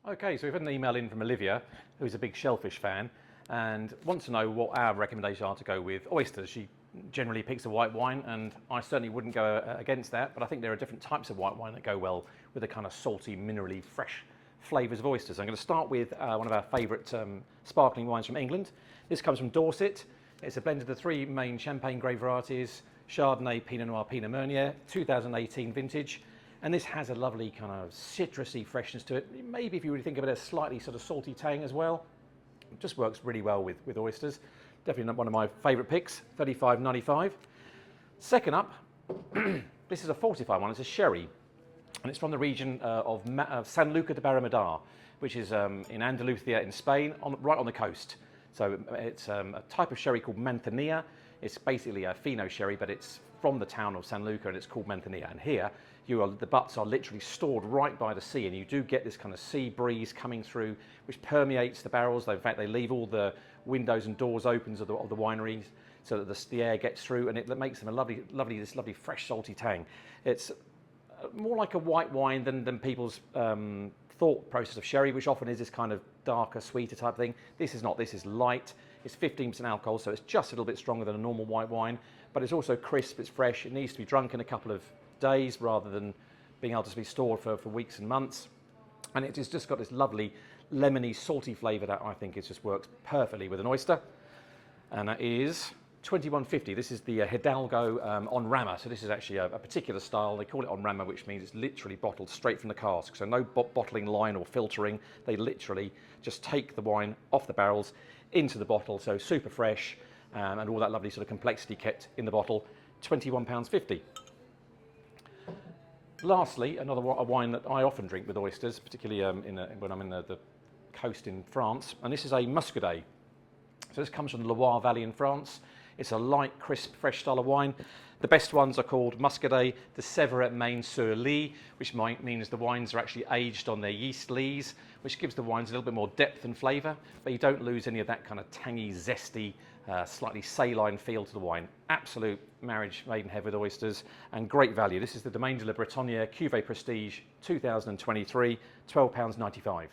Okay, so we've had an email in from Olivia, who's a big shellfish fan, and wants to know what our recommendations are to go with oysters. She generally picks a white wine, and I certainly wouldn't go against that, but I think there are different types of white wine that go well with the kind of salty, minerally, fresh flavours of oysters. I'm going to start with one of our favourite sparkling wines from England. This comes from Dorset. It's a blend of the three main champagne grape varieties, Chardonnay, Pinot Noir, Pinot Meunier, 2018 vintage. And this has a lovely kind of citrusy freshness to it. Maybe if you really think of it as slightly sort of salty tang as well. It just works really well with oysters. Definitely one of my favourite picks, $35.95. Second up, this is a fortified one. It's a sherry, and it's from the region of Sanlúcar de Barramedar, which is in Andalusia in Spain, right on the coast. So it's a type of sherry called Manzanilla. It's basically a Fino sherry, but it's from the town of Sanlúcar and it's called Manzanilla. And here, the butts are literally stored right by the sea, and you do get this kind of sea breeze coming through, which permeates the barrels. In fact, they leave all the windows and doors open of the wineries so that the air gets through, and it makes them this lovely fresh salty tang. It's more like a white wine than people's thought process of sherry, which often is this kind of darker, sweeter type thing. This is not. This is light. It's 15% alcohol, so it's just a little bit stronger than a normal white wine, but it's also crisp, it's fresh. It needs to be drunk in a couple of days rather than being able to be stored for weeks and months. And it has just got this lovely lemony, salty flavour that I think just works perfectly with an oyster. And that is $21.50. This is the Hidalgo on Rama. So this is actually a particular style. They call it on Rama, which means it's literally bottled straight from the cask. So no bottling line or filtering. They literally just take the wine off the barrels into the bottle. So super fresh and all that lovely sort of complexity kept in the bottle. £21.50. Lastly, a wine that I often drink with oysters, particularly when I'm in the coast in France, and this is a muscadet. So this comes from the Loire Valley in France. It's a light, crisp, fresh style of wine. The best ones are called Muscadet de Sèvres Main-sur-Lie, which means the wines are actually aged on their yeast lees, which gives the wines a little bit more depth and flavour, but you don't lose any of that kind of tangy, zesty, slightly saline feel to the wine. Absolute marriage made in heaven with oysters, and great value. This is the Domaine de la Bretonnière Cuvée Prestige 2023, £12.95.